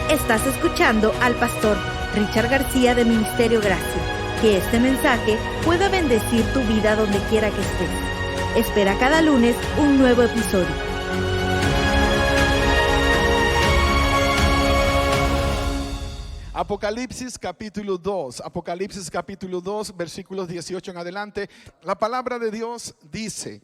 Estás escuchando al pastor Richard García de Ministerio Gracia. Que este mensaje pueda bendecir tu vida donde quiera que estés. Espera cada lunes un nuevo episodio. Apocalipsis capítulo 2, versículos 18 en adelante. La palabra de Dios dice: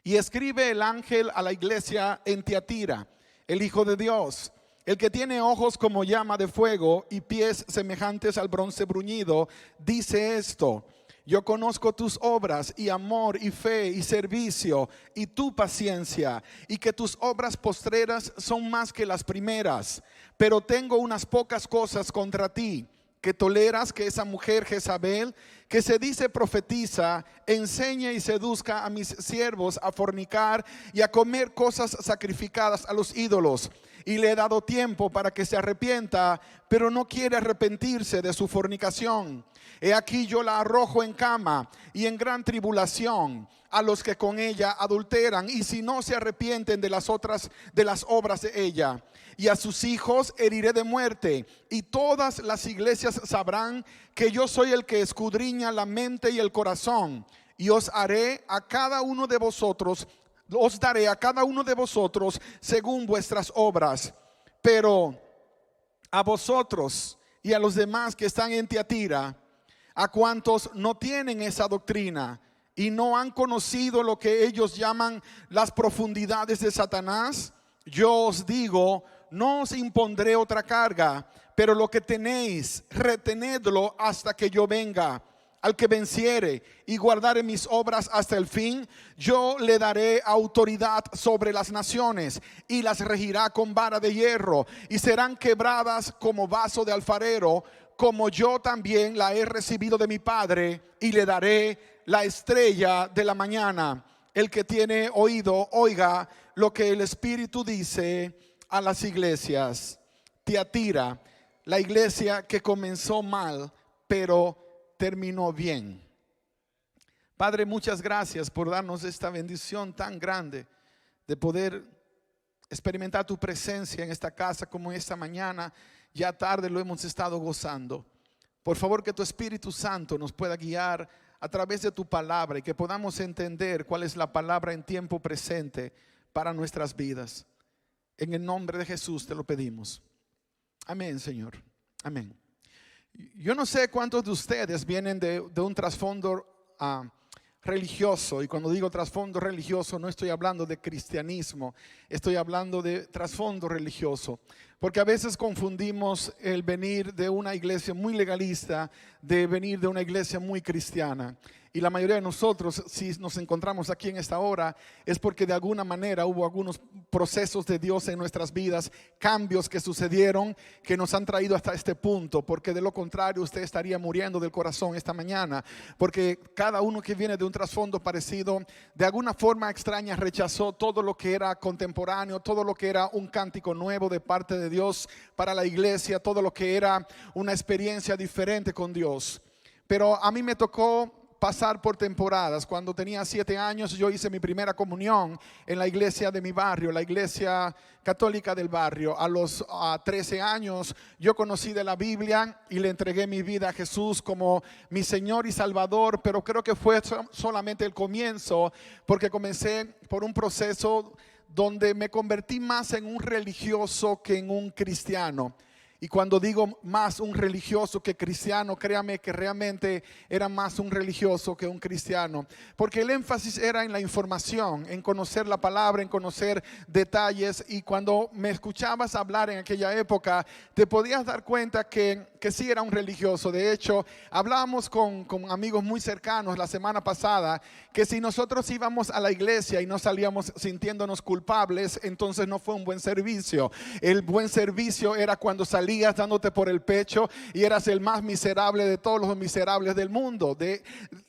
y escribe el ángel a la iglesia en Tiatira, el Hijo de Dios, el que tiene ojos como llama de fuego y pies semejantes al bronce bruñido, dice esto: yo conozco tus obras y amor y fe y servicio y tu paciencia, y que tus obras postreras son más que las primeras. Pero tengo unas pocas cosas contra ti, que toleras que esa mujer Jezabel, que se dice profetiza, enseñe y seduzca a mis siervos a fornicar y a comer cosas sacrificadas a los ídolos. Y le he dado tiempo para que se arrepienta, pero no quiere arrepentirse de su fornicación. He aquí yo la arrojo en cama y en gran tribulación a los que con ella adulteran, y si no se arrepienten de las obras de ella. Y a sus hijos heriré de muerte, y todas las iglesias sabrán que yo soy el que escudriña la mente y el corazón, y os daré a cada uno de vosotros según vuestras obras. Pero a vosotros y a los demás que están en Tiatira, a cuantos no tienen esa doctrina y no han conocido lo que ellos llaman las profundidades de Satanás, yo os digo: no os impondré otra carga, pero lo que tenéis, retenedlo hasta que yo venga. Al que venciere y guardare mis obras hasta el fin, yo le daré autoridad sobre las naciones, y las regirá con vara de hierro, y serán quebradas como vaso de alfarero, como yo también la he recibido de mi Padre, y le daré la estrella de la mañana. El que tiene oído, oiga lo que el Espíritu dice a las iglesias. Tiatira, la iglesia que comenzó mal, pero terminó bien. Padre, muchas gracias por darnos esta bendición tan grande de poder experimentar tu presencia en esta casa como esta mañana. Ya tarde lo hemos estado gozando. Por favor, que tu Espíritu Santo nos pueda guiar a través de tu palabra, y que podamos entender cuál es la palabra en tiempo presente para nuestras vidas. En el nombre de Jesús te lo pedimos. Amén, Señor. Amén. Yo no sé cuántos de ustedes vienen de un trasfondo religioso, y cuando digo trasfondo religioso no estoy hablando de cristianismo, estoy hablando de trasfondo religioso, porque a veces confundimos el venir de una iglesia muy legalista de venir de una iglesia muy cristiana. Y la mayoría de nosotros, si nos encontramos aquí en esta hora, es porque de alguna manera hubo algunos procesos de Dios en nuestras vidas, cambios que sucedieron que nos han traído hasta este punto, porque de lo contrario usted estaría muriendo del corazón esta mañana, porque cada uno que viene de un trasfondo parecido, de alguna forma extraña rechazó todo lo que era contemporáneo, todo lo que era un cántico nuevo de parte de Dios para la iglesia, todo lo que era una experiencia diferente con Dios. Pero a mí me tocó pasar por temporadas. Cuando tenía 7 años yo hice mi primera comunión en la iglesia de mi barrio, la iglesia católica del barrio. A los 13 años yo conocí de la Biblia y le entregué mi vida a Jesús como mi Señor y Salvador, pero creo que fue solamente el comienzo, porque comencé por un proceso donde me convertí más en un religioso que en un cristiano. Y cuando digo más un religioso que cristiano, créame que realmente era más un religioso que un cristiano, porque el énfasis era en la información, en conocer la palabra, en conocer detalles. Y cuando me escuchabas hablar en aquella época, te podías dar cuenta que sí era un religioso. De hecho, hablábamos con amigos muy cercanos la semana pasada, que si nosotros íbamos a la iglesia y no salíamos sintiéndonos culpables, entonces no fue un buen servicio. El buen servicio era cuando salías dándote por el pecho y eras el más miserable de todos los miserables del mundo.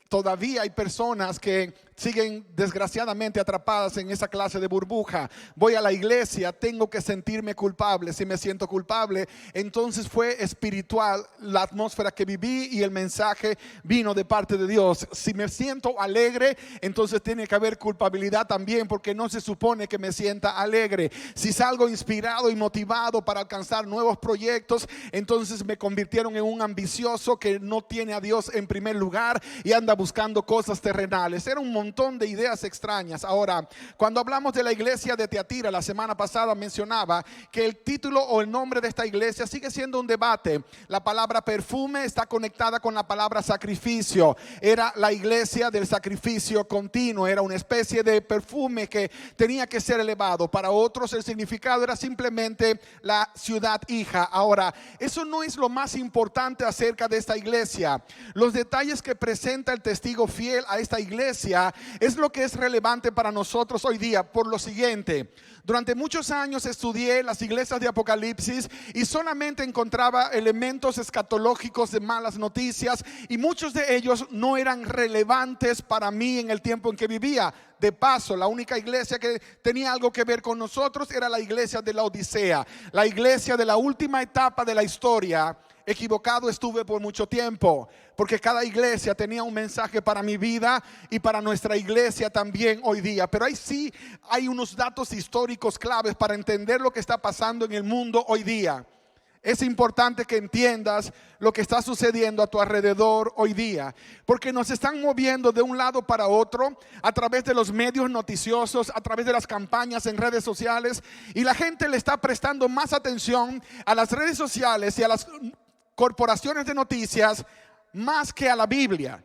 Todavía hay personas que siguen desgraciadamente atrapadas en esa clase de burbuja. Voy a la iglesia, tengo que sentirme culpable. Si me siento culpable, entonces fue espiritual la atmósfera que viví y el mensaje vino de parte de Dios. Si me siento alegre, entonces tiene que haber culpabilidad también, porque no se supone que me sienta alegre. Si salgo inspirado y motivado para alcanzar nuevos proyectos, entonces me convirtieron en un ambicioso que no tiene a Dios en primer lugar y anda buscando cosas terrenales. Era un montón de ideas extrañas. Ahora, cuando hablamos de la iglesia de Tiatira, la semana pasada mencionaba que el título o el nombre de esta iglesia sigue siendo un debate. La palabra perfume está conectada con la palabra sacrificio. Era la iglesia del sacrificio continuo, era una especie de perfume que tenía que ser elevado. Para otros el significado era simplemente la ciudad hija. Ahora, eso no es lo más importante acerca de esta iglesia. Los detalles que presenta el testigo fiel a esta iglesia es lo que es relevante para nosotros hoy día. Por lo siguiente: durante muchos años estudié las iglesias de Apocalipsis y solamente encontraba elementos escatológicos de malas noticias, y muchos de ellos no eran relevantes para mí en el tiempo en que vivía. De paso, la única iglesia que tenía algo que ver con nosotros era la iglesia de la Odisea, la iglesia de la última etapa de la historia. Equivocado estuve por mucho tiempo, porque cada iglesia tenía un mensaje para mi vida y para nuestra iglesia también hoy día. Pero ahí sí hay unos datos históricos claves para entender lo que está pasando en el mundo hoy día. Es importante que entiendas lo que está sucediendo a tu alrededor hoy día, porque nos están moviendo de un lado para otro a través de los medios noticiosos, a través de las campañas en redes sociales, y la gente le está prestando más atención a las redes sociales y a las corporaciones de noticias más que a la Biblia,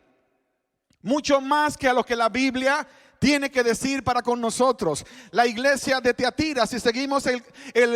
mucho más que a lo que la Biblia tiene que decir para con nosotros. La iglesia de Tiatira, si seguimos el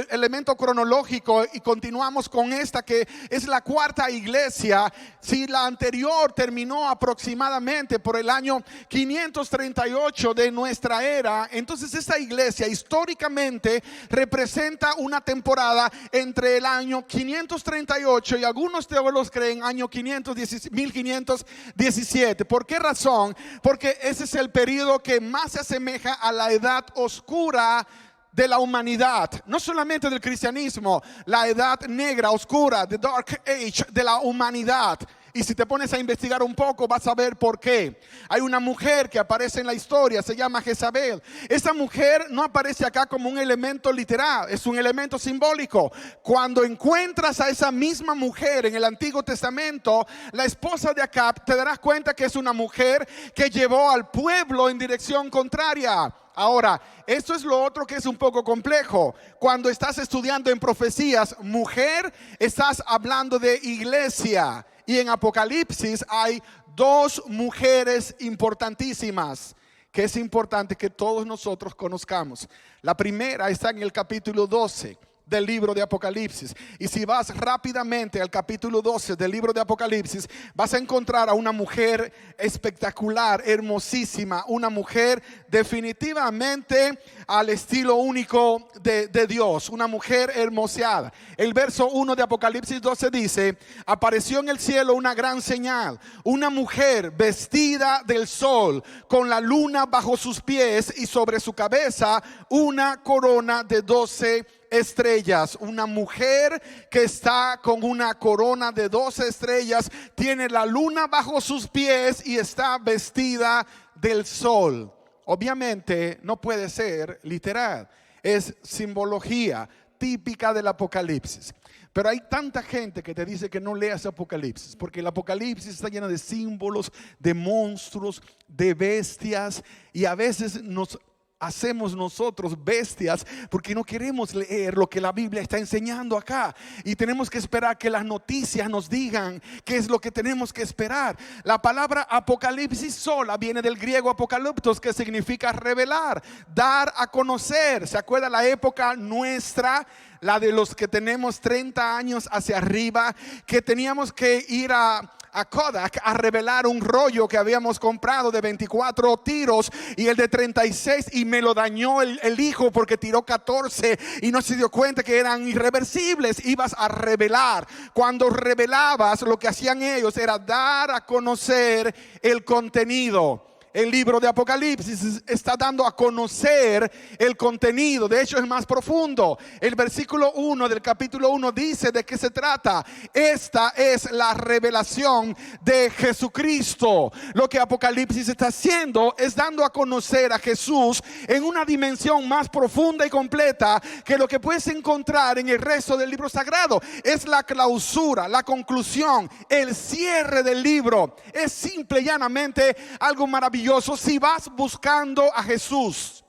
elemento cronológico y continuamos con esta, que es la cuarta iglesia, si la anterior terminó aproximadamente por el año 538 de nuestra era, entonces esta iglesia históricamente representa una temporada entre el año 538 y algunos teólogos creen año 1517. ¿Por qué razón? Porque ese es el periodo que más se asemeja a la edad oscura de la humanidad, no solamente del cristianismo, la edad negra, oscura, the dark age de la humanidad. Y si te pones a investigar un poco, vas a ver por qué. Hay una mujer que aparece en la historia, se llama Jezabel. Esa mujer no aparece acá como un elemento literal, es un elemento simbólico. Cuando encuentras a esa misma mujer en el Antiguo Testamento, la esposa de Acab, te darás cuenta que es una mujer que llevó al pueblo en dirección contraria. Ahora, esto es lo otro que es un poco complejo. Cuando estás estudiando en profecías, mujer, estás hablando de iglesia. Y en Apocalipsis hay dos mujeres importantísimas que es importante que todos nosotros conozcamos. La primera está en el capítulo 12 del libro de Apocalipsis. Y si vas rápidamente al capítulo 12 del libro de Apocalipsis, vas a encontrar a una mujer espectacular, hermosísima, una mujer definitivamente al estilo único de Dios, una mujer hermoseada. El verso 1 de Apocalipsis 12 dice: apareció en el cielo una gran señal, una mujer vestida del sol, con la luna bajo sus pies y sobre su cabeza una corona de 12 estrellas. Una mujer que está con una corona de 12 estrellas, tiene la luna bajo sus pies y está vestida del sol. Obviamente no puede ser literal, es simbología típica del Apocalipsis. Pero hay tanta gente que te dice que no leas Apocalipsis, porque el Apocalipsis está lleno de símbolos, de monstruos, de bestias, y a veces nos hacemos nosotros bestias porque no queremos leer lo que la Biblia está enseñando acá, y tenemos que esperar que las noticias nos digan qué es lo que tenemos que esperar. La palabra Apocalipsis sola viene del griego apocalyptos, que significa revelar, dar a conocer. ¿Se acuerda la época nuestra, la de los que tenemos 30 años hacia arriba, que teníamos que ir a Kodak a revelar un rollo que habíamos comprado de 24 tiros, y el de 36, y me lo dañó el hijo porque tiró 14 y no se dio cuenta que eran irreversibles? Ibas a revelar. Cuando revelabas, lo que hacían ellos era dar a conocer el contenido. el libro de Apocalipsis está dando a conocer el contenido. De hecho, es más profundo. El versículo 1 del capítulo 1 dice de qué se trata. Esta es la revelación de Jesucristo. Lo que Apocalipsis está haciendo es dando a conocer a Jesús en una dimensión más profunda y completa que lo que puedes encontrar en el resto del libro sagrado. Es la clausura, la conclusión, el cierre del libro. Es simple y llanamente algo maravilloso si vas buscando a Jesús.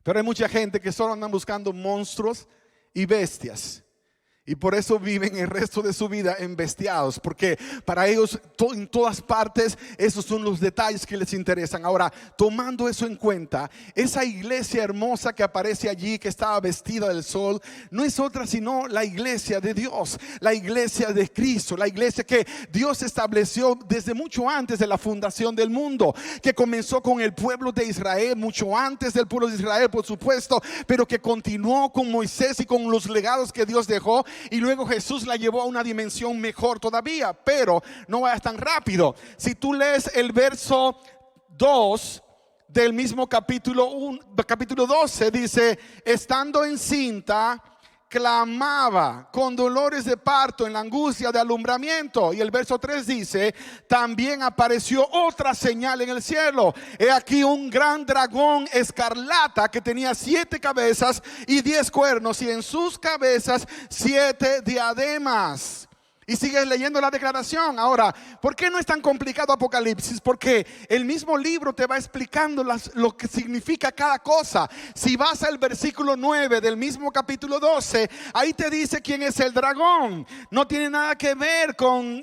Pero hay mucha gente que solo andan buscando monstruos y bestias, y por eso viven el resto de su vida embestiados, porque para ellos en todas partes esos son los detalles que les interesan. Ahora, tomando eso en cuenta, esa iglesia hermosa que aparece allí, que estaba vestida del sol, no es otra sino la iglesia de Dios, la iglesia de Cristo, la iglesia que Dios estableció desde mucho antes de la fundación del mundo, que comenzó con el pueblo de Israel, mucho antes del pueblo de Israel, por supuesto, pero que continuó con Moisés y con los legados que Dios dejó. Y luego Jesús la llevó a una dimensión mejor todavía. Pero no vayas tan rápido. Si tú lees el verso 2 del mismo capítulo 12, dice: estando encinta, clamaba con dolores de parto en la angustia de alumbramiento. Y el verso 3 dice: también apareció otra señal en el cielo. He aquí un gran dragón escarlata que tenía 7 cabezas y 10 cuernos, y en sus cabezas 7 diademas. Y sigues leyendo la declaración. Ahora, ¿por qué no es tan complicado Apocalipsis? Porque el mismo libro te va explicando lo que significa cada cosa. Si vas al versículo 9 del mismo capítulo 12, ahí te dice quién es el dragón. No tiene nada que ver con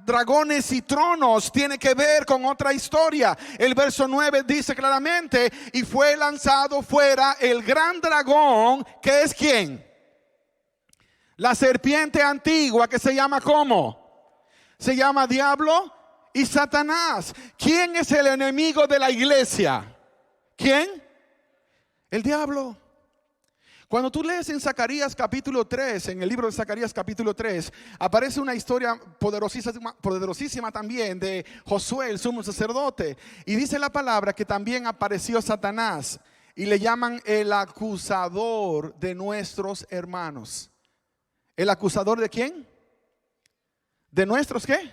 dragones y tronos, tiene que ver con otra historia. El verso 9 dice claramente: y fue lanzado fuera el gran dragón, que es ¿quién? La serpiente antigua, que se llama ¿cómo? Se llama Diablo y Satanás. ¿Quién es el enemigo de la iglesia? ¿Quién? El diablo. Cuando tú lees en Zacarías capítulo 3, en el libro de Zacarías capítulo 3, aparece una historia poderosísima también de Josué, el sumo sacerdote. Y dice la palabra que también apareció Satanás, y le llaman el acusador de nuestros hermanos. ¿El acusador de quién? ¿De nuestros qué?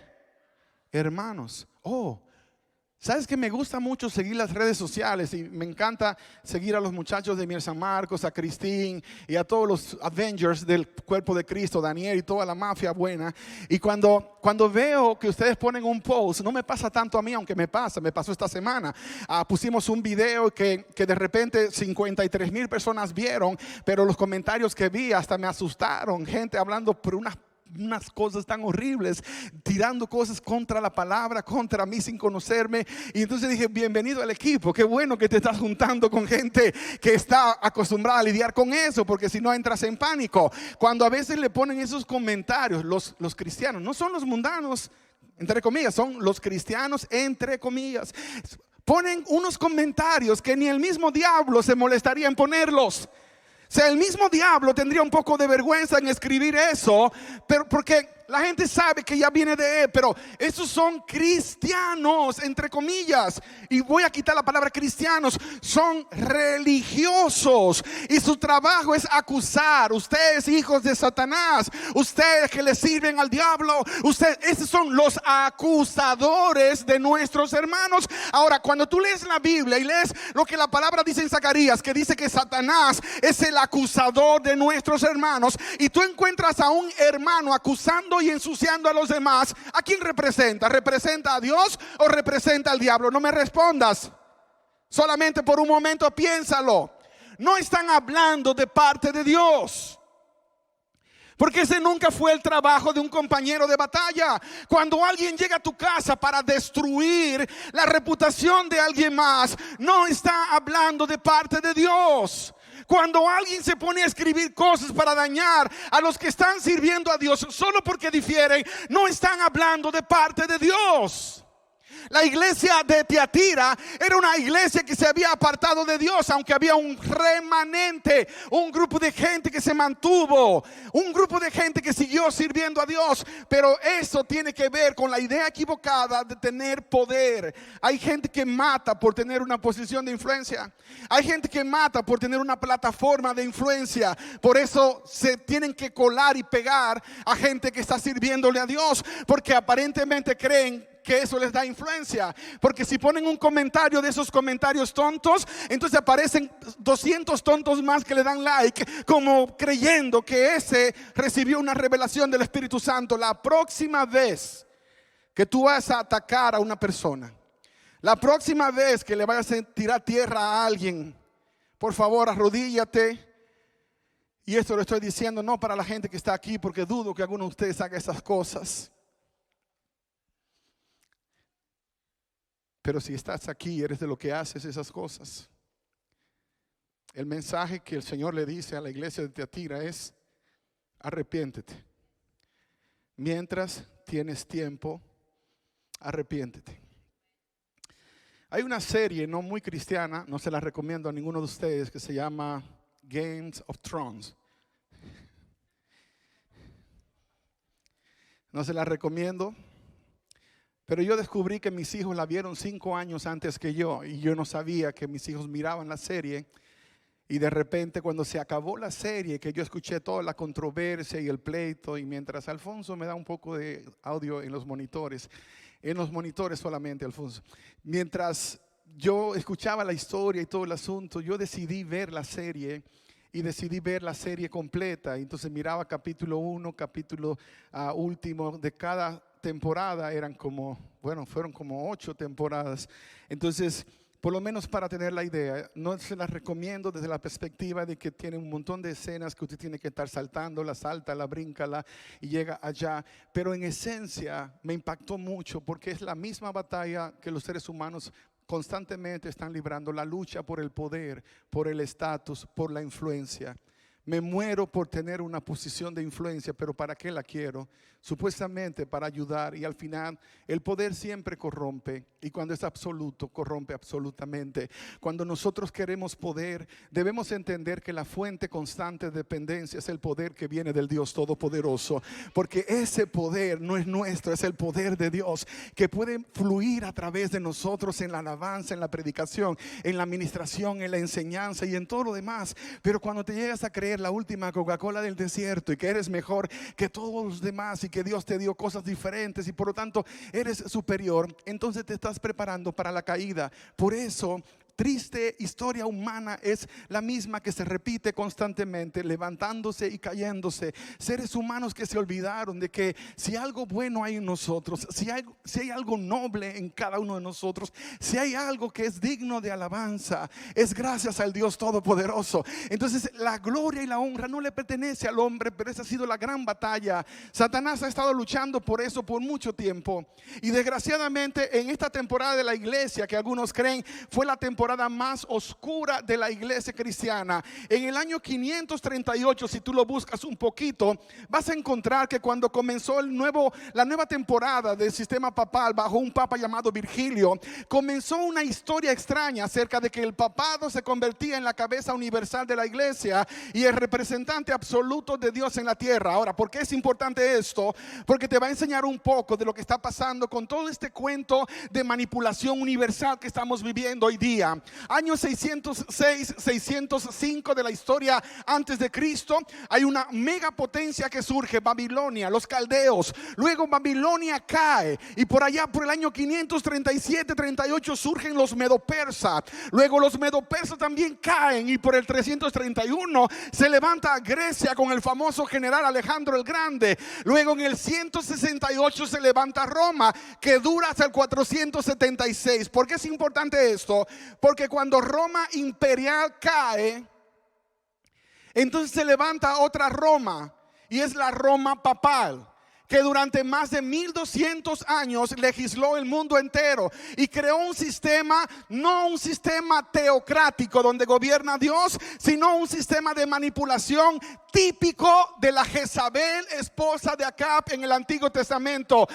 Hermanos. Oh, ¿sabes que me gusta mucho seguir las redes sociales? Y me encanta seguir a los muchachos de Mier San Marcos, a Cristín y a todos los Avengers del cuerpo de Cristo, Daniel y toda la mafia buena. Y cuando veo que ustedes ponen un post, no me pasa tanto a mí, aunque me pasó esta semana. Pusimos un video que de repente 53,000 personas vieron, pero los comentarios que vi hasta me asustaron. Gente hablando por unas cosas tan horribles, tirando cosas contra la palabra, contra mí sin conocerme. Y entonces dije: bienvenido al equipo, qué bueno que te estás juntando con gente que está acostumbrada a lidiar con eso, porque si no entras en pánico. Cuando a veces le ponen esos comentarios, los cristianos, no son los mundanos, entre comillas, son los cristianos, entre comillas, ponen unos comentarios que ni el mismo diablo se molestaría en ponerlos. O sea, el mismo diablo tendría un poco de vergüenza en escribir eso, pero porque la gente sabe que ya viene de él. Pero esos son cristianos, entre comillas, y voy a quitar la palabra cristianos. Son religiosos, y su trabajo es acusar. Ustedes, hijos de Satanás, ustedes que le sirven al diablo, esos son los acusadores de nuestros hermanos. Ahora, cuando tú lees la Biblia y lees lo que la palabra dice en Zacarías, que dice que Satanás es el acusador de nuestros hermanos, y tú encuentras a un hermano acusando y ensuciando a los demás, ¿a quién representa? ¿Representa a Dios o representa al diablo? No me respondas, solamente por un momento piénsalo. No están hablando de parte de Dios, porque ese nunca fue el trabajo de un compañero de batalla. Cuando alguien llega a tu casa para destruir la reputación de alguien más, no está hablando de parte de Dios. Cuando alguien se pone a escribir cosas para dañar a los que están sirviendo a Dios solo porque difieren, no están hablando de parte de Dios. La iglesia de Tiatira era una iglesia que se había apartado de Dios, aunque había un remanente, un grupo de gente que se mantuvo, un grupo de gente que siguió sirviendo a Dios. Pero eso tiene que ver con la idea equivocada de tener poder. Hay gente que mata por tener una posición de influencia. Hay gente que mata por tener una plataforma de influencia. Por eso se tienen que colar y pegar a gente que está sirviéndole a Dios, porque aparentemente creen que eso les da influencia. Porque si ponen un comentario de esos comentarios tontos, entonces aparecen 200 tontos más que le dan like, como creyendo que ese recibió una revelación del Espíritu Santo. La próxima vez que tú vas a atacar a una persona, la próxima vez que le vayas a tirar tierra a alguien, por favor arrodíllate. Y esto lo estoy diciendo no para la gente que está aquí, porque dudo que alguno de ustedes haga esas cosas. Pero si estás aquí, eres de lo que haces esas cosas. El mensaje que el Señor le dice a la iglesia de Tiatira es: arrepiéntete. Mientras tienes tiempo, arrepiéntete. Hay una serie no muy cristiana, no se la recomiendo a ninguno de ustedes, que se llama Games of Thrones. No se la recomiendo. Pero yo descubrí que mis hijos la vieron 5 años antes que yo, y yo no sabía que mis hijos miraban la serie. Y de repente, cuando se acabó la serie, que yo escuché toda la controversia y el pleito, y mientras Alfonso me da un poco de audio en los monitores solamente, Alfonso, mientras yo escuchaba la historia y todo el asunto, yo decidí ver la serie. Y decidí ver la serie completa. Entonces miraba capítulo 1, capítulo último de cada temporada. Fueron como 8 temporadas. Entonces, por lo menos para tener la idea, no se las recomiendo desde la perspectiva de que tiene un montón de escenas que usted tiene que estar saltando, la salta, la brinca y llega allá. Pero en esencia me impactó mucho, porque es la misma batalla que los seres humanos constantemente están librando: la lucha por el poder, por el estatus, por la influencia. Me muero por tener una posición de influencia, pero ¿para qué la quiero? Supuestamente para ayudar, y al final el poder siempre corrompe, y cuando es absoluto, corrompe absolutamente. Cuando nosotros queremos poder, debemos entender que la fuente constante de dependencia es el poder que viene del Dios Todopoderoso, porque ese poder no es nuestro, es el poder de Dios, que puede fluir a través de nosotros en la alabanza, en la predicación, en la administración, en la enseñanza y en todo lo demás. Pero cuando te llegas a creer la última Coca-Cola del desierto, y que eres mejor que todos los demás, y que Dios te dio cosas diferentes, y por lo tanto eres superior, entonces te estás preparando para la caída. Por eso, triste historia humana es la misma que se repite constantemente, levantándose y cayéndose. Seres humanos que se olvidaron de que si algo bueno hay en nosotros, si hay algo noble en cada uno de nosotros, si hay algo que es digno de alabanza, es gracias al Dios Todopoderoso. Entonces la gloria y la honra no le pertenece al hombre, pero esa ha sido la gran batalla. Satanás ha estado luchando por eso por mucho tiempo, y desgraciadamente en esta temporada de la iglesia, que algunos creen fue la temporada más oscura de la iglesia cristiana, en el año 538, si tú lo buscas un poquito, vas a encontrar que cuando comenzó la nueva temporada del sistema papal bajo un papa llamado Virgilio, comenzó una historia extraña acerca de que el papado se convertía en la cabeza universal de la iglesia y el representante absoluto de Dios en la tierra. Ahora, ¿por qué es importante esto? Porque te va a enseñar un poco de lo que está pasando con todo este cuento de manipulación universal que estamos viviendo hoy día. Año 606, 605 de la historia antes de Cristo, hay una megapotencia que surge, Babilonia, los caldeos. Luego Babilonia cae, y por allá por el año 537, 38 surgen los medopersas. Luego los medopersas también caen, y por el 331 se levanta Grecia con el famoso general Alejandro el Grande. Luego en el 168 se levanta Roma, que dura hasta el 476. ¿Por qué es importante esto? Porque cuando Roma imperial cae, entonces se levanta otra Roma, y es la Roma papal, que durante más de 1200 años legisló el mundo entero y creó un sistema, no un sistema teocrático donde gobierna Dios, sino un sistema de manipulación típico de la Jezabel, esposa de Acab en el Antiguo Testamento.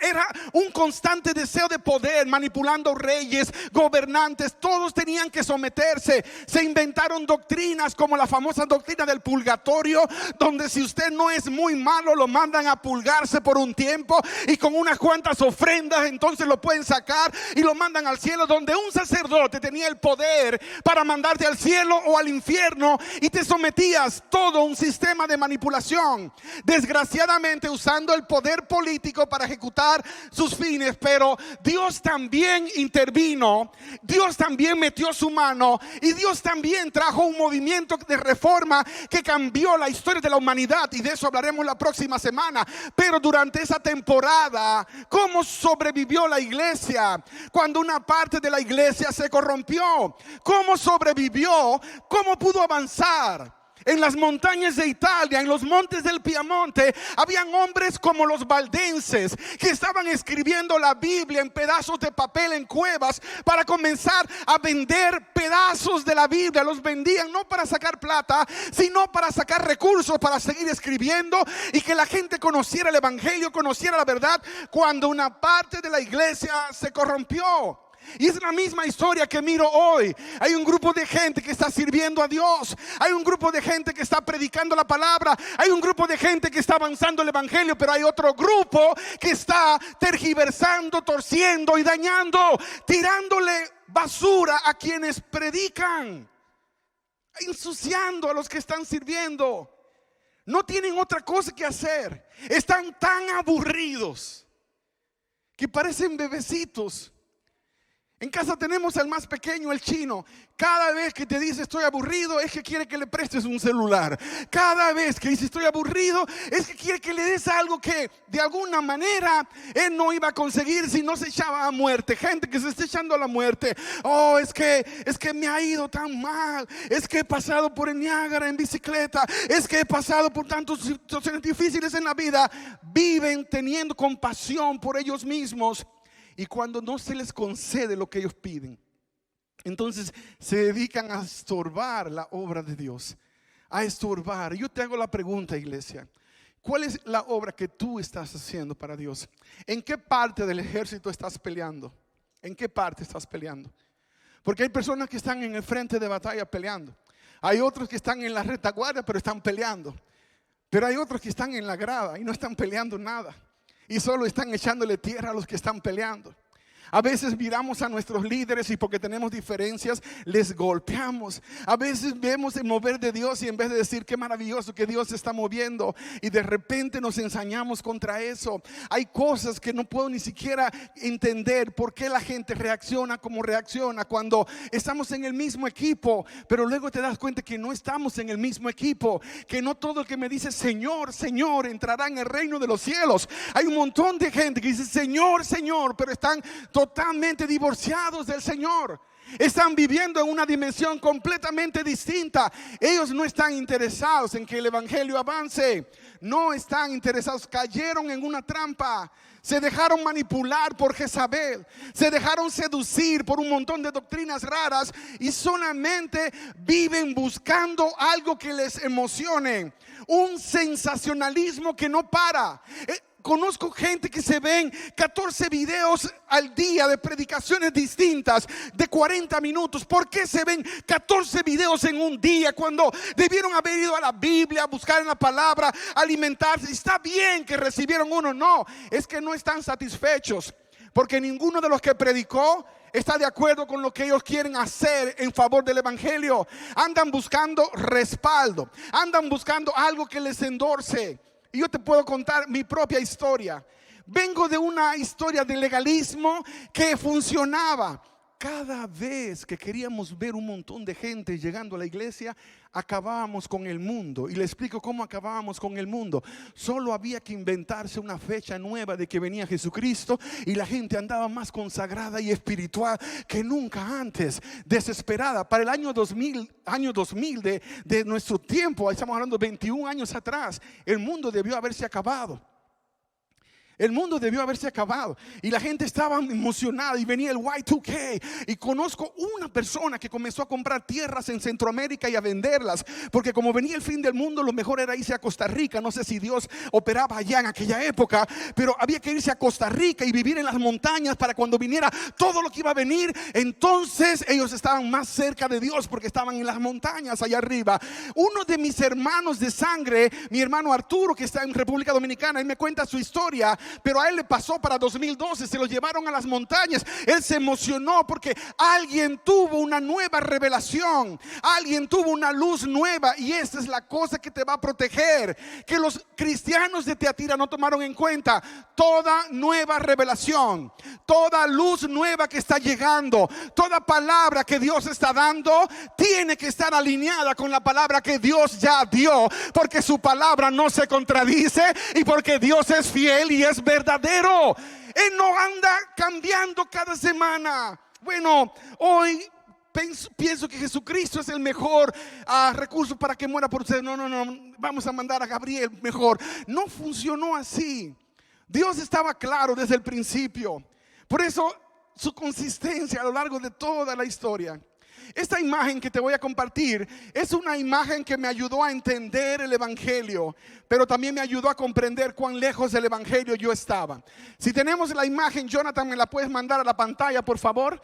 Era un constante deseo de poder, manipulando reyes, gobernantes, todos tenían que someterse. Se inventaron doctrinas como la famosa doctrina del purgatorio, donde si usted no es muy malo, lo mandan a purgarse por un tiempo y con unas cuantas ofrendas entonces lo pueden sacar y lo mandan al cielo, donde un sacerdote tenía el poder para mandarte al cielo o al infierno y te sometías. Todo un sistema de manipulación, desgraciadamente usando el poder político para ejecutar sus fines. Pero Dios también intervino, Dios también metió su mano y Dios también trajo un movimiento de reforma que cambió la historia de la humanidad, y de eso hablaremos la próxima semana. Pero durante esa temporada, ¿cómo sobrevivió la iglesia cuando una parte de la iglesia se corrompió? ¿Cómo sobrevivió? ¿Cómo pudo avanzar? En las montañas de Italia, en los montes del Piamonte, habían hombres como los valdenses que estaban escribiendo la Biblia en pedazos de papel en cuevas para comenzar a vender pedazos de la Biblia. Los vendían no para sacar plata, sino para sacar recursos para seguir escribiendo y que la gente conociera el evangelio, conociera la verdad, cuando una parte de la iglesia se corrompió. Y es la misma historia que miro hoy. Hay un grupo de gente que está sirviendo a Dios, hay un grupo de gente que está predicando la palabra, hay un grupo de gente que está avanzando el evangelio, pero hay otro grupo que está tergiversando, torciendo y dañando, tirándole basura a quienes predican, ensuciando a los que están sirviendo. No tienen otra cosa que hacer. Están tan aburridos que parecen bebecitos. En casa tenemos al más pequeño, el chino. Cada vez que te dice estoy aburrido, es que quiere que le prestes un celular. Cada vez que dice estoy aburrido, es que quiere que le des algo que de alguna manera él no iba a conseguir si no se echaba a muerte. Gente que se está echando a la muerte. Oh, es que me ha ido tan mal. Es que he pasado por el Niágara en bicicleta. Es que he pasado por tantas situaciones difíciles en la vida. Viven teniendo compasión por ellos mismos. Y cuando no se les concede lo que ellos piden, entonces se dedican a estorbar la obra de Dios, a estorbar. Yo te hago la pregunta, iglesia: ¿cuál es la obra que tú estás haciendo para Dios? ¿En qué parte del ejército estás peleando? ¿En qué parte estás peleando? Porque hay personas que están en el frente de batalla peleando. Hay otros que están en la retaguardia pero están peleando. Pero hay otros que están en la grada y no están peleando nada, y solo están echándole tierra a los que están peleando. A veces miramos a nuestros líderes y porque tenemos diferencias les golpeamos. A veces vemos el mover de Dios y en vez de decir qué maravilloso que Dios se está moviendo, y de repente nos ensañamos contra eso. Hay cosas que no puedo ni siquiera entender por qué la gente reacciona como reacciona cuando estamos en el mismo equipo, pero luego te das cuenta que no estamos en el mismo equipo, que no todo el que me dice Señor, Señor entrará en el reino de los cielos. Hay un montón de gente que dice Señor, Señor, pero están totalmente divorciados del Señor. Están viviendo en una dimensión completamente distinta. Ellos no están interesados en que el evangelio avance. No están interesados. Cayeron en una trampa. Se dejaron manipular por Jezabel. Se dejaron seducir por un montón de doctrinas raras y solamente viven buscando algo que les emocione. Un sensacionalismo que no para. Conozco gente que se ven 14 videos al día de predicaciones distintas de 40 minutos. ¿Por qué se ven 14 videos en un día cuando debieron haber ido a la Biblia, a buscar en la palabra, alimentarse? Está bien que recibieron uno. No, es que no están satisfechos porque ninguno de los que predicó está de acuerdo con lo que ellos quieren hacer en favor del evangelio. Andan buscando respaldo, andan buscando algo que les endorse. Y yo te puedo contar mi propia historia. Vengo de una historia de legalismo que funcionaba. Cada vez que queríamos ver un montón de gente llegando a la iglesia, acabábamos con el mundo. Y le explico cómo acabábamos con el mundo. Solo había que inventarse una fecha nueva de que venía Jesucristo y la gente andaba más consagrada y espiritual que nunca antes, desesperada. Para el año 2000 de nuestro tiempo, estamos hablando de 21 años atrás, el mundo debió haberse acabado. El mundo debió haberse acabado y la gente estaba emocionada y venía el Y2K. Y conozco una persona que comenzó a comprar tierras en Centroamérica y a venderlas, porque como venía el fin del mundo, lo mejor era irse a Costa Rica. No sé si Dios operaba allá en aquella época, pero había que irse a Costa Rica y vivir en las montañas para cuando viniera todo lo que iba a venir. Entonces ellos estaban más cerca de Dios porque estaban en las montañas allá arriba. Uno de mis hermanos de sangre, mi hermano Arturo, que está en República Dominicana, él me cuenta su historia. Pero a él le pasó para 2012, se lo llevaron a las montañas. Él se emocionó porque alguien tuvo una nueva revelación, alguien tuvo una luz nueva. Y esta es la cosa que te va a proteger, que los cristianos de Tiatira no tomaron en cuenta. Toda nueva revelación, toda luz nueva que está llegando, toda palabra que Dios está dando, tiene que estar alineada con la palabra que Dios ya dio, porque su palabra no se contradice y porque Dios es fiel y es verdadero. Él no anda cambiando cada semana. Bueno, hoy pienso que Jesucristo es el mejor recurso para que muera por usted. No, vamos a mandar a Gabriel mejor. No funcionó así. Dios estaba claro desde el principio. Por eso su consistencia a lo largo de toda la historia. Esta imagen que te voy a compartir es una imagen que me ayudó a entender el evangelio, pero también me ayudó a comprender cuán lejos del evangelio yo estaba. Si tenemos la imagen, Jonathan, ¿me la puedes mandar a la pantalla, por favor?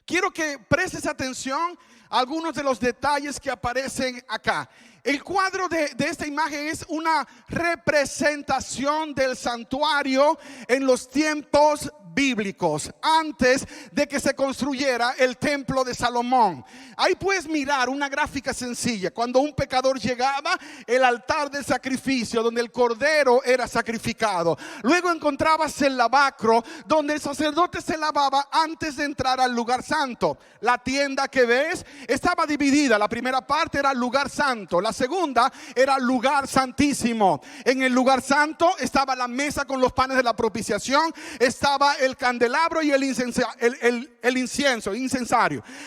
Quiero que prestes atención a algunos de los detalles que aparecen acá. El cuadro de esta imagen es una representación del santuario en los tiempos bíblicos, antes de que se construyera el templo de Salomón. Ahí puedes mirar una gráfica sencilla. Cuando un pecador llegaba, el altar del sacrificio, donde el cordero era sacrificado. Luego encontrabas el lavacro, donde el sacerdote se lavaba antes de entrar al lugar santo. La tienda que ves estaba dividida. La primera parte era lugar santo, la segunda era lugar santísimo. En el lugar santo estaba la mesa con los panes de la propiciación, estaba el candelabro y el incensario.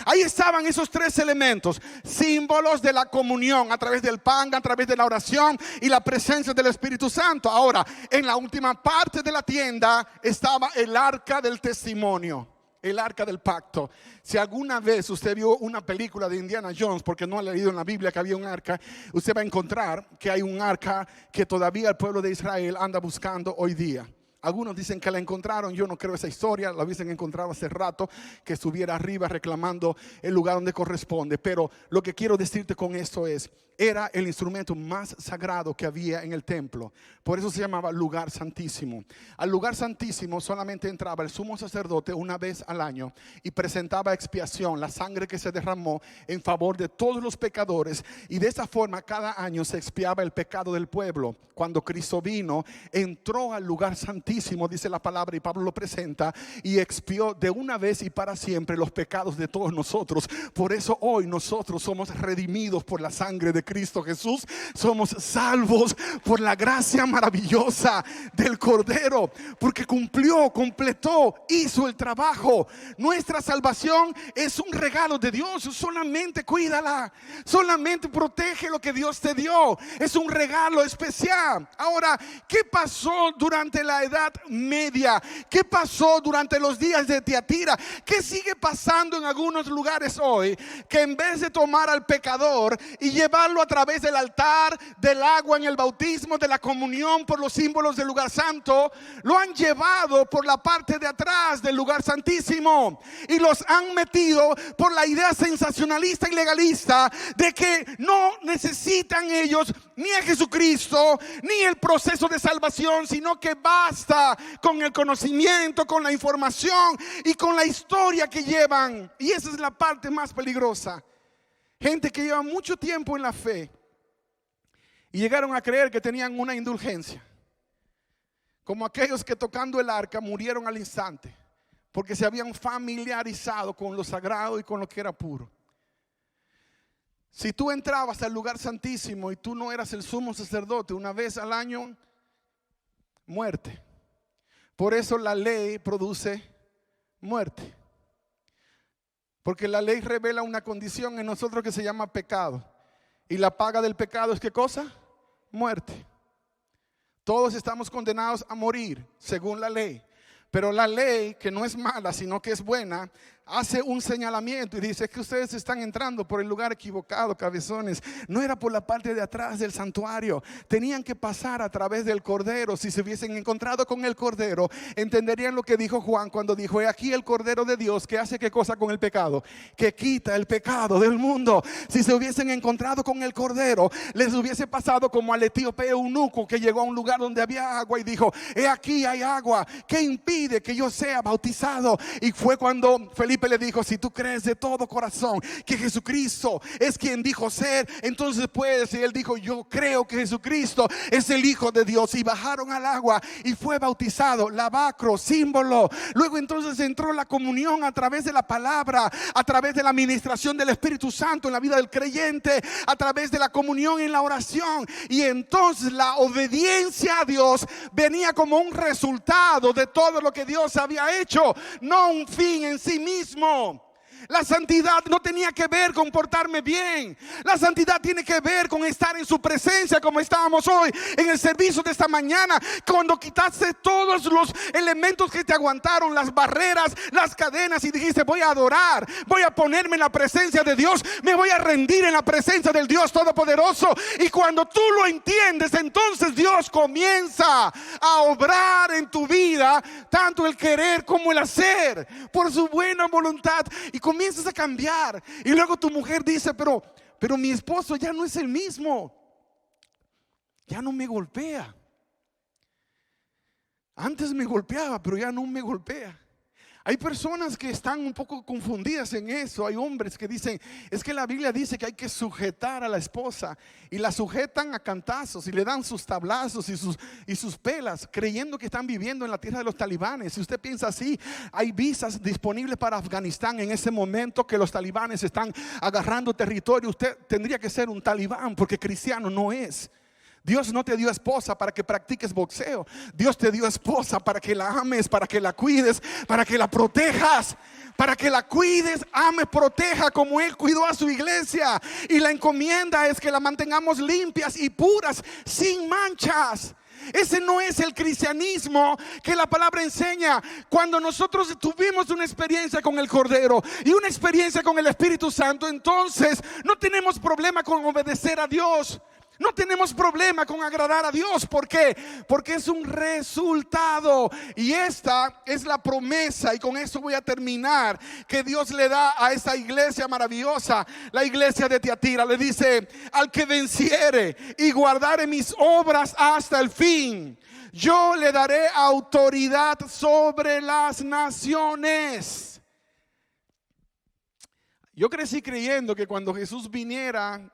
Ahí estaban esos tres elementos, símbolos de la comunión a través del pan, a través de la oración y la presencia del Espíritu Santo. Ahora, en la última parte de la tienda estaba el arca del testimonio, el arca del pacto. Si alguna vez usted vio una película de Indiana Jones, porque no ha leído en la Biblia que había un arca, usted va a encontrar que hay un arca que todavía el pueblo de Israel anda buscando hoy día. Algunos dicen que la encontraron. Yo no creo esa historia. La hubiesen encontrado hace rato, que estuviera arriba reclamando el lugar donde corresponde. Pero lo que quiero decirte con esto es, era el instrumento más sagrado que había en el templo. Por eso se llamaba lugar santísimo. Al lugar santísimo solamente entraba el sumo sacerdote una vez al año y presentaba expiación, la sangre que se derramó en favor de todos los pecadores. Y de esa forma cada año se expiaba el pecado del pueblo. Cuando Cristo vino, entró al lugar santísimo, dice la palabra, y Pablo lo presenta, y expió de una vez y para siempre los pecados de todos nosotros. Por eso hoy nosotros somos redimidos por la sangre de Cristo Jesús. Somos salvos por la gracia maravillosa del Cordero, porque completó, hizo el trabajo. Nuestra salvación es un regalo de Dios. Solamente cuídala, solamente protege lo que Dios te dio. Es un regalo especial. Ahora, ¿qué pasó durante la Edad Media? ¿Qué pasó durante los días de Tiatira? ¿Qué sigue pasando en algunos lugares hoy? Que en vez de tomar al pecador y llevarlo a través del altar, del agua en el bautismo, de la comunión por los símbolos del lugar santo, lo han llevado por la parte de atrás del lugar santísimo y los han metido por la idea sensacionalista y legalista de que no necesitan ellos ni a Jesucristo ni el proceso de salvación, sino que basta con el conocimiento, con la información y con la historia que llevan. Y esa es la parte más peligrosa. Gente que lleva mucho tiempo en la fe y llegaron a creer que tenían una indulgencia, como aquellos que tocando el arca murieron al instante porque se habían familiarizado con lo sagrado y con lo que era puro. Si tú entrabas al lugar santísimo y tú no eras el sumo sacerdote una vez al año, muerte. Por eso la ley produce muerte, porque la ley revela una condición en nosotros que se llama pecado. Y la paga del pecado es ¿qué cosa? Muerte. Todos estamos condenados a morir según la ley. Pero la ley, que no es mala, sino que es buena, hace un señalamiento y dice que ustedes están entrando por el lugar equivocado, cabezones. No era por la parte de atrás del santuario. Tenían que pasar a través del Cordero. Si se hubiesen encontrado con el Cordero, entenderían lo que dijo Juan cuando dijo: he aquí el Cordero de Dios que hace qué cosa con el pecado, que quita el pecado del mundo. Si se hubiesen encontrado con el Cordero, les hubiese pasado como al etíope eunuco que llegó a un lugar donde había agua y dijo: he aquí hay agua, ¿qué impide que yo sea bautizado? Y fue cuando Felipe le dijo: si tú crees de todo corazón que Jesucristo es quien dijo ser, entonces puedes. Y él dijo: yo creo que Jesucristo es el Hijo de Dios. Y bajaron al agua y fue bautizado, lavacro, símbolo. Luego entonces entró la comunión a través de la palabra, a través de la administración del Espíritu Santo en la vida del creyente, a través de la comunión en la oración. Y entonces la obediencia a Dios venía como un resultado de todo lo que Dios había hecho, no un fin en sí mismo. La santidad no tenía que ver con portarme bien. La santidad tiene que ver con estar en su presencia, como estábamos hoy en el servicio de esta mañana. Cuando quitaste todos los elementos que te aguantaron, las barreras, las cadenas, y dijiste: voy a adorar, voy a ponerme en la presencia de Dios, me voy a rendir en la presencia del Dios Todopoderoso. Y cuando tú lo entiendes, entonces Dios comienza a obrar en tu vida, tanto el querer como el hacer, por su buena voluntad. Y comienzas a cambiar. Y luego tu mujer dice: pero mi esposo ya no es el mismo, ya no me golpea. Antes me golpeaba, pero ya no me golpea. Hay personas que están un poco confundidas en eso. Hay hombres que dicen: es que la Biblia dice que hay que sujetar a la esposa, y la sujetan a cantazos y le dan sus tablazos y sus pelas, creyendo que están viviendo en la tierra de los talibanes. Si usted piensa así, hay visas disponibles para Afganistán en ese momento que los talibanes están agarrando territorio. Usted tendría que ser un talibán, porque cristiano no es. Dios no te dio esposa para que practiques boxeo. Dios te dio esposa para que la ames, para que la cuides, para que la protejas, para que la cuides, ames, proteja como Él cuidó a su iglesia. Y la encomienda es que la mantengamos limpias y puras, sin manchas. Ese no es el cristianismo que la palabra enseña. Cuando nosotros tuvimos una experiencia con el Cordero y una experiencia con el Espíritu Santo, entonces no tenemos problema con obedecer a Dios. No tenemos problema con agradar a Dios. ¿Por qué? Porque es un resultado. Y esta es la promesa, y con eso voy a terminar, que Dios le da a esta iglesia maravillosa, la iglesia de Tiatira. Le dice: al que venciere y guardare mis obras hasta el fin, yo le daré autoridad sobre las naciones. Yo crecí creyendo que cuando Jesús viniera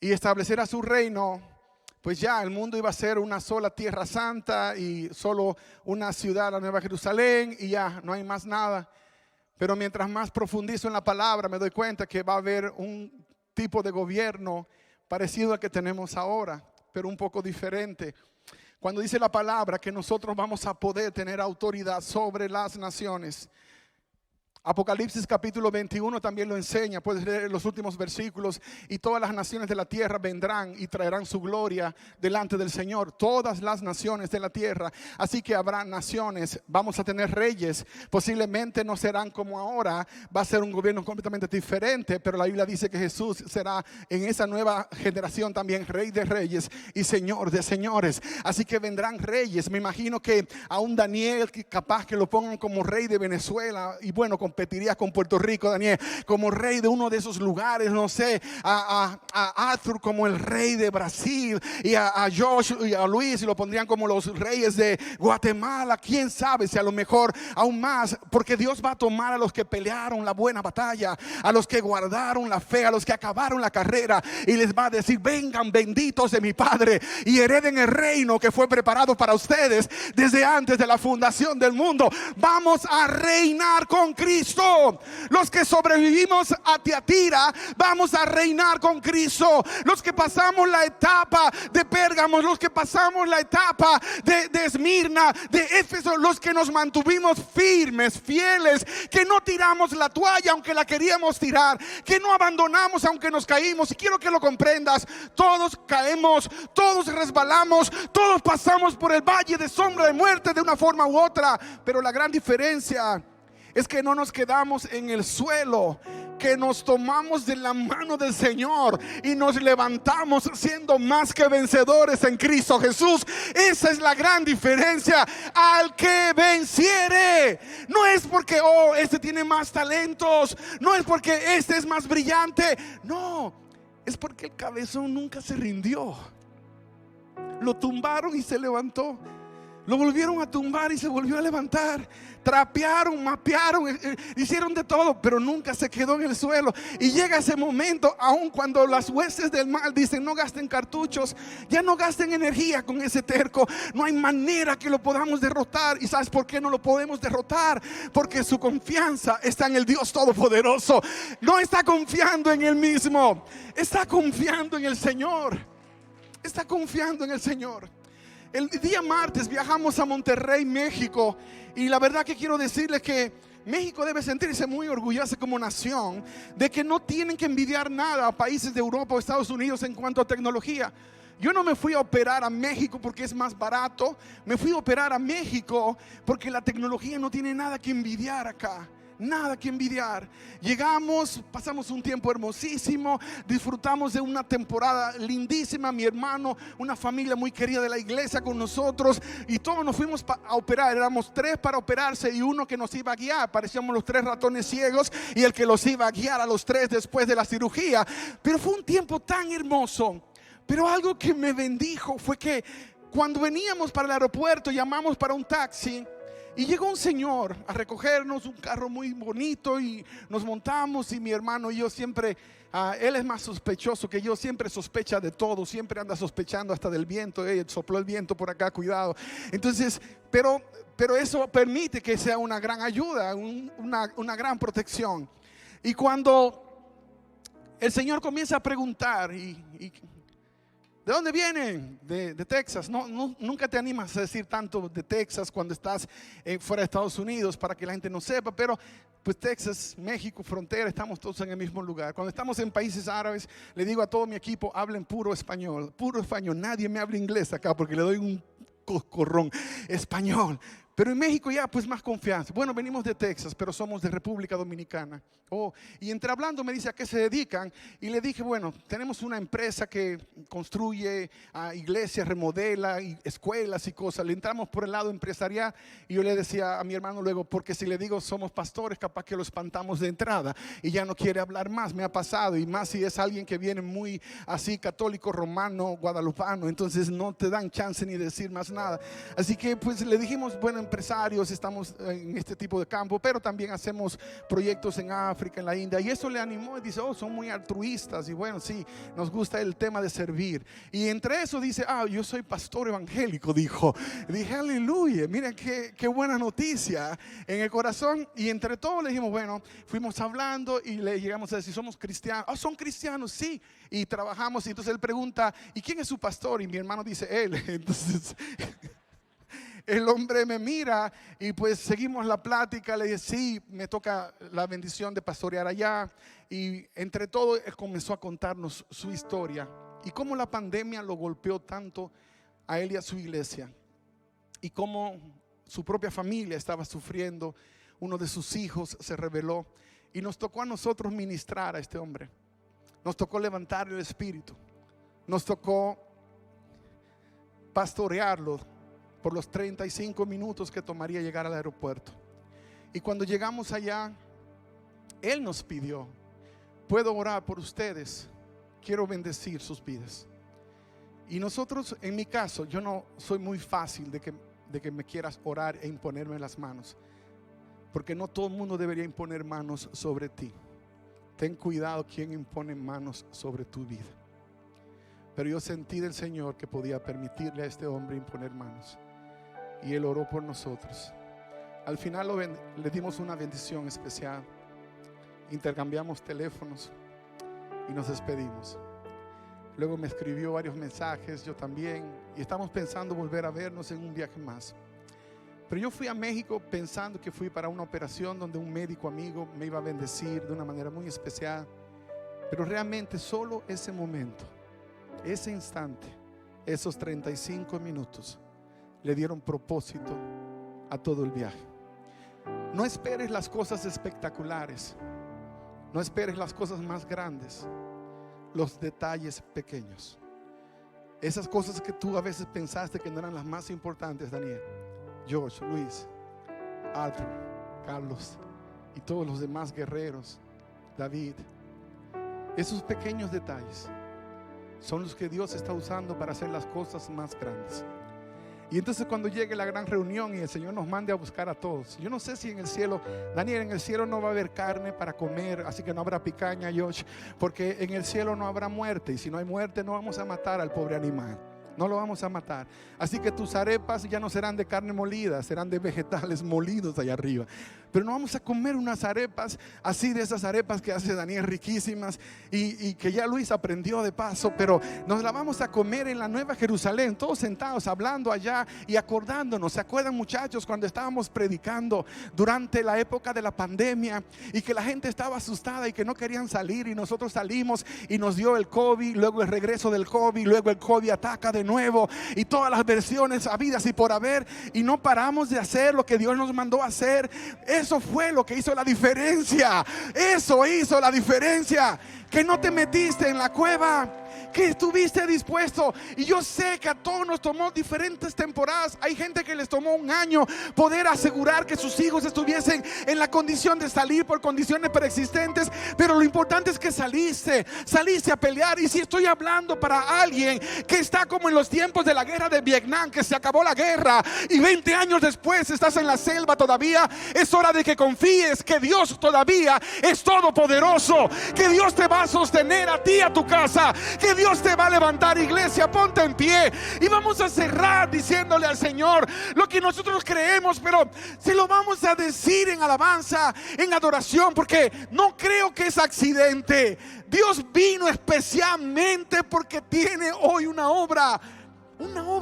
y estableciera su reino, pues ya el mundo iba a ser una sola tierra santa y solo una ciudad, la Nueva Jerusalén, y ya no hay más nada. Pero mientras más profundizo en la palabra, me doy cuenta que va a haber un tipo de gobierno parecido al que tenemos ahora, pero un poco diferente. Cuando dice la palabra que nosotros vamos a poder tener autoridad sobre las naciones, Apocalipsis capítulo 21 también lo enseña. Puedes leer los últimos versículos. Y todas las naciones de la tierra vendrán y traerán su gloria delante del Señor. Todas las naciones de la tierra. Así que habrá naciones. Vamos a tener reyes. Posiblemente no serán como ahora. Va a ser un gobierno completamente diferente. Pero la Biblia dice que Jesús será en esa nueva generación también Rey de reyes y Señor de señores. Así que vendrán reyes. Me imagino que a un Daniel, capaz que lo pongan como rey de Venezuela. Y bueno, competirías con Puerto Rico, Daniel, como rey de uno de esos lugares. No sé, a Arthur como el rey de Brasil, y a Josh y a Luis, y lo pondrían como los reyes de Guatemala. Quién sabe si a lo mejor aún más, porque Dios va a tomar a los que pelearon la buena batalla, a los que guardaron la fe, a los que acabaron la carrera, y les va a decir: vengan benditos de mi Padre y hereden el reino que fue preparado para ustedes desde antes de la fundación del mundo. Vamos a reinar con Cristo. Los que sobrevivimos a Tiatira vamos a reinar con Cristo. Los que pasamos la etapa de Pérgamo Pérgamo, los que pasamos la etapa de Esmirna, de Éfeso, los que nos mantuvimos firmes, fieles, que no tiramos la toalla aunque la queríamos tirar, que no abandonamos aunque nos caímos. Y quiero que lo comprendas, todos caemos, todos resbalamos, todos pasamos por el valle de sombra de muerte de una forma u otra, pero la gran diferencia es que no nos quedamos en el suelo, que nos tomamos de la mano del Señor y nos levantamos siendo más que vencedores en Cristo Jesús. Esa es la gran diferencia. Al que venciere, no es porque este tiene más talentos, no es porque este es más brillante, no, es porque el cabezón nunca se rindió. Lo tumbaron y se levantó. Lo volvieron a tumbar y se volvió a levantar. Trapearon, mapearon, hicieron de todo, pero nunca se quedó en el suelo. Y llega ese momento, aun cuando las huestes del mal dicen no gasten cartuchos, ya no gasten energía con ese terco. No hay manera que lo podamos derrotar. ¿Y sabes por qué no lo podemos derrotar? Porque su confianza está en el Dios Todopoderoso. No está confiando en él mismo, está confiando en el Señor. Está confiando en el Señor. El día martes viajamos a Monterrey, México, y la verdad que quiero decirles que México debe sentirse muy orgulloso como nación de que no tienen que envidiar nada a países de Europa o Estados Unidos en cuanto a tecnología. Yo no me fui a operar a México porque es más barato, me fui a operar a México porque la tecnología no tiene nada que envidiar acá. Nada que envidiar. Llegamos, pasamos un tiempo hermosísimo, disfrutamos de una temporada lindísima. Mi hermano, una familia muy querida de la iglesia con nosotros, y todos nos fuimos a operar. Éramos 3 para operarse y uno que nos iba a guiar. Parecíamos los 3 ratones ciegos y el que los iba a guiar a los 3 después de la cirugía. Pero fue un tiempo tan hermoso. Pero algo que me bendijo fue que cuando veníamos para el aeropuerto, llamamos para un taxi. Y llegó un señor a recogernos, un carro muy bonito, y nos montamos. Y mi hermano y yo siempre, él es más sospechoso que yo, siempre sospecha de todo, siempre anda sospechando hasta del viento. Sopló el viento por acá, cuidado. Entonces, pero eso permite que sea una gran ayuda, una gran protección. Y cuando el Señor comienza a preguntar, ¿de dónde vienen? De Texas. Nunca te animas a decir tanto de Texas cuando estás fuera de Estados Unidos, para que la gente no sepa. Pero pues Texas, México, frontera, estamos todos en el mismo lugar. Cuando estamos en países árabes, le digo a todo mi equipo, hablen puro español. Nadie me habla inglés acá porque le doy un coscorrón. Español. Pero en México ya pues más confianza. Bueno, venimos de Texas, pero somos de República Dominicana. Y entre hablando me dice a qué se dedican. Y le dije, bueno, tenemos una empresa que construye iglesias, remodela escuelas y cosas. Le entramos por el lado empresarial. Y yo le decía a mi hermano luego, porque si le digo somos pastores, capaz que lo espantamos de entrada y ya no quiere hablar más. Me ha pasado, y más si es alguien que viene muy así católico, romano, guadalupano, entonces no te dan chance ni decir más nada. Así que pues le dijimos, bueno, empresarios, estamos en este tipo de campo, pero también hacemos proyectos en África, en la India. Y eso le animó y dice, son muy altruistas. Y bueno, sí, nos gusta el tema de servir. Y entre eso dice, yo soy pastor evangélico, dijo. Dije, aleluya, miren qué buena noticia en el corazón. Y entre todos le dijimos, bueno, fuimos hablando y le llegamos a decir, somos cristianos. Son cristianos, sí. Y trabajamos. Y entonces él pregunta, ¿y quién es su pastor? Y mi hermano dice, él. Entonces el hombre me mira y pues seguimos la plática. Le dije, sí, me toca la bendición de pastorear allá. Y entre todo él comenzó a contarnos su historia y cómo la pandemia lo golpeó tanto a él y a su iglesia, y cómo su propia familia estaba sufriendo. Uno de sus hijos se rebeló y nos tocó a nosotros ministrar a este hombre. Nos tocó levantar el espíritu, nos tocó pastorearlo por los 35 minutos que tomaría llegar al aeropuerto. Y cuando llegamos allá, él nos pidió, puedo orar por ustedes, quiero bendecir sus vidas. Y nosotros, en mi caso, yo no soy muy fácil de que me quieras orar e imponerme las manos, porque no todo el mundo debería imponer manos sobre ti. Ten cuidado quien impone manos sobre tu vida. Pero yo sentí del Señor que podía permitirle a este hombre imponer manos, y él oró por nosotros. Al final le dimos una bendición especial, intercambiamos teléfonos y nos despedimos. Luego me escribió varios mensajes, yo también, y estamos pensando volver a vernos en un viaje más. Pero yo fui a México pensando que fui para una operación donde un médico amigo me iba a bendecir de una manera muy especial. Pero realmente solo ese momento, ese instante, esos 35 minutos le dieron propósito a todo el viaje. No esperes las cosas espectaculares, no esperes las cosas más grandes, los detalles pequeños, esas cosas que tú a veces pensaste que no eran las más importantes. Daniel, George, Luis, Arthur, Carlos y todos los demás guerreros, David, esos pequeños detalles son los que Dios está usando para hacer las cosas más grandes. Y entonces cuando llegue la gran reunión y el Señor nos mande a buscar a todos, yo no sé si en el cielo, Daniel, en el cielo no va a haber carne para comer, así que no habrá picaña, Josh, porque en el cielo no habrá muerte, y si no hay muerte no vamos a matar al pobre animal. No lo vamos a matar. Así que tus arepas ya no serán de carne molida, serán de vegetales molidos allá arriba. Pero no vamos a comer unas arepas así, de esas arepas que hace Daniel riquísimas y que ya Luis aprendió de paso. Pero nos la vamos a comer en la Nueva Jerusalén, todos sentados hablando allá y acordándonos. ¿Se acuerdan, muchachos, cuando estábamos predicando durante la época de la pandemia y que la gente estaba asustada y que no querían salir, y nosotros salimos y nos dio el COVID, luego el regreso del COVID, luego el COVID ataca de nuevo y todas las versiones habidas y por haber, y no paramos de hacer lo que Dios nos mandó a hacer? Eso fue lo que hizo la diferencia. Eso hizo la diferencia. Que no te metiste en la cueva, que estuviste dispuesto. Y yo sé que a todos nos tomó diferentes temporadas. Hay gente que les tomó un año poder asegurar que sus hijos estuviesen en la condición de salir por condiciones preexistentes. Pero lo importante es que saliste a pelear. Y si estoy hablando para alguien que está como en los tiempos de la guerra de Vietnam, que se acabó la guerra y 20 años después estás en la selva todavía, es hora de que confíes que Dios todavía es todopoderoso, que Dios te va a sostener a ti, a tu casa, que Dios te va a levantar. Iglesia, ponte en pie y vamos a cerrar diciéndole al Señor lo que nosotros creemos, pero se lo vamos a decir en alabanza, en adoración, porque no creo que es accidente. Dios vino especialmente porque tiene hoy una obra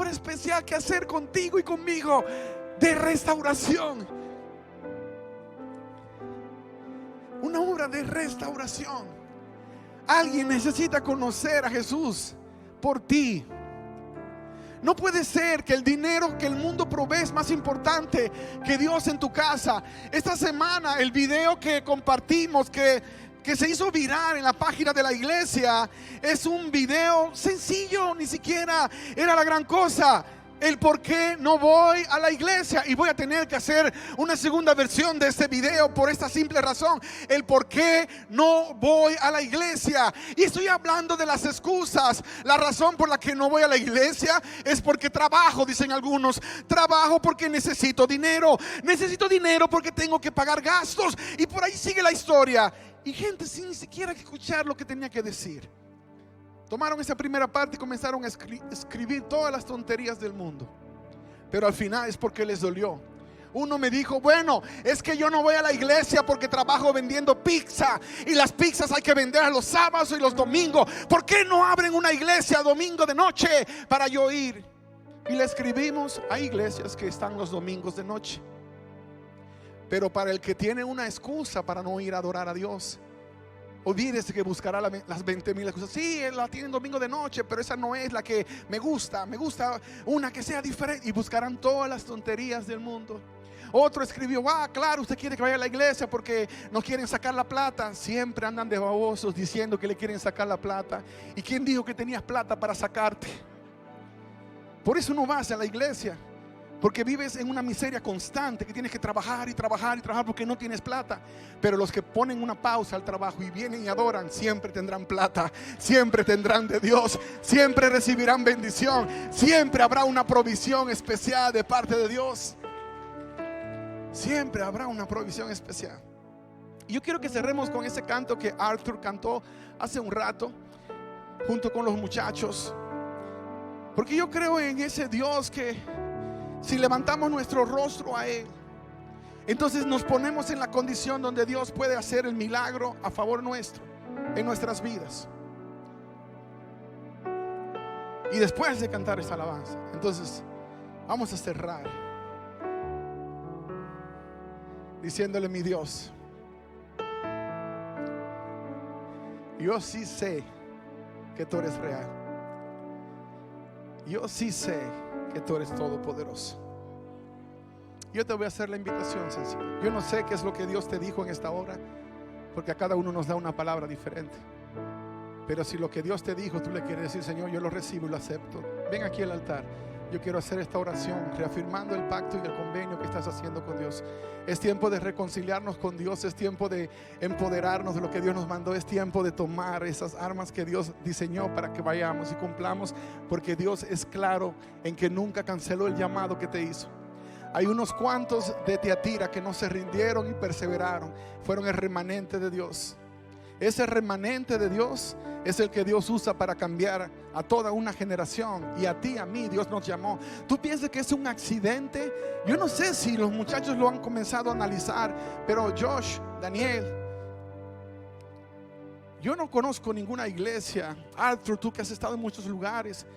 especial que hacer contigo y conmigo, de restauración. Una obra de restauración. Alguien necesita conocer a Jesús por ti. No puede ser que el dinero que el mundo provee es más importante que Dios en tu casa. Esta semana el video que compartimos, que se hizo viral en la página de la iglesia, es un video sencillo, ni siquiera era la gran cosa. El por qué no voy a la iglesia. Y voy a tener que hacer una segunda versión de este video por esta simple razón: el por qué no voy a la iglesia. Y estoy hablando de las excusas. La razón por la que no voy a la iglesia es porque trabajo, dicen algunos. Trabajo porque necesito dinero. Necesito dinero porque tengo que pagar gastos. Y por ahí sigue la historia. Y gente sin ni siquiera escuchar lo que tenía que decir, tomaron esa primera parte y comenzaron a escribir todas las tonterías del mundo. Pero al final es porque les dolió. Uno me dijo: bueno, es que yo no voy a la iglesia porque trabajo vendiendo pizza, y las pizzas hay que venderlas los sábados y los domingos. ¿Por qué no abren una iglesia domingo de noche para yo ir? Y le escribimos: hay iglesias que están los domingos de noche. Pero para el que tiene una excusa para no ir a adorar a Dios, olvídese que buscará las 20,000 excusas. Sí, la tienen domingo de noche, pero esa no es la que me gusta. Me gusta una que sea diferente. Y buscarán todas las tonterías del mundo. Otro escribió: claro, usted quiere que vaya a la iglesia porque nos quieren sacar la plata. Siempre andan de babosos diciendo que le quieren sacar la plata. ¿Y quién dijo que tenías plata para sacarte? Por eso no vas a la iglesia, porque vives en una miseria constante, que tienes que trabajar y trabajar y trabajar porque no tienes plata. Pero los que ponen una pausa al trabajo y vienen y adoran, siempre tendrán plata, siempre tendrán de Dios, siempre recibirán bendición, siempre habrá una provisión especial de parte de Dios. Siempre habrá una provisión especial. Y yo quiero que cerremos con ese canto que Arthur cantó hace un rato junto con los muchachos, porque yo creo en ese Dios que, si levantamos nuestro rostro a Él, entonces nos ponemos en la condición donde Dios puede hacer el milagro a favor nuestro, en nuestras vidas. y después de cantar esta alabanza. Entonces vamos a cerrar diciéndole: mi Dios, yo sí sé que tú eres real. Yo sí sé que tú eres todopoderoso. Yo te voy a hacer la invitación sencilla. Yo no sé qué es lo que Dios te dijo en esta hora, porque a cada uno nos da una palabra diferente. Pero si lo que Dios te dijo, tú le quieres decir: Señor, yo lo recibo y lo acepto, ven aquí al altar. Yo quiero hacer esta oración reafirmando el pacto y el convenio que estás haciendo con Dios. Es tiempo de reconciliarnos con Dios. Es tiempo de empoderarnos de lo que Dios nos mandó. Es tiempo de tomar esas armas que Dios diseñó para que vayamos y cumplamos, porque Dios es claro en que nunca canceló el llamado que te hizo. Hay unos cuantos de Tiatira que no se rindieron y perseveraron. Fueron el remanente de Dios. Ese remanente de Dios es el que Dios usa para cambiar a toda una generación. Y a ti, a mí, Dios nos llamó. ¿Tú piensas que es un accidente? Yo no sé si los muchachos lo han comenzado a analizar, pero Josh, Daniel, yo no conozco ninguna iglesia, Arthur, tú que has estado en muchos lugares,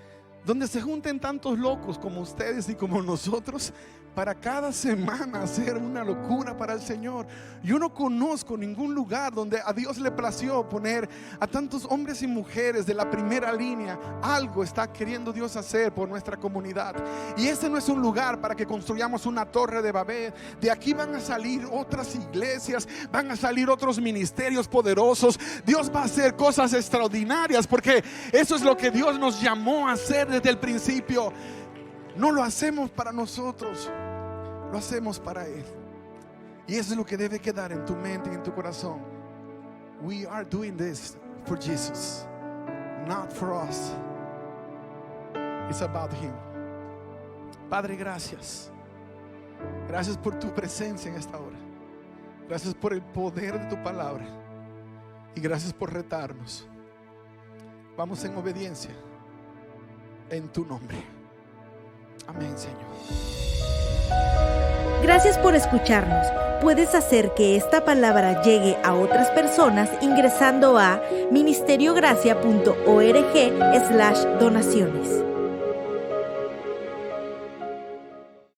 donde se junten tantos locos como ustedes y como nosotros para cada semana hacer una locura para el Señor. Yo no conozco ningún lugar donde a Dios le plació poner a tantos hombres y mujeres de la primera línea. Algo está queriendo Dios hacer por nuestra comunidad, y este no es un lugar para que construyamos una torre de Babel. De aquí van a salir otras iglesias, van a salir otros ministerios poderosos. Dios va a hacer cosas extraordinarias, porque eso es lo que Dios nos llamó a hacer desde el principio. No lo hacemos para nosotros, lo hacemos para Él. Y eso es lo que debe quedar en tu mente y en tu corazón. We are doing this for Jesus, not for us. It's about Him. Padre, gracias. Gracias por tu presencia en esta hora. Gracias por el poder de tu palabra. Y gracias por retarnos. Vamos en obediencia en tu nombre. Amén, Señor. Gracias por escucharnos. Puedes hacer que esta palabra llegue a otras personas ingresando a ministeriogracia.org/donaciones.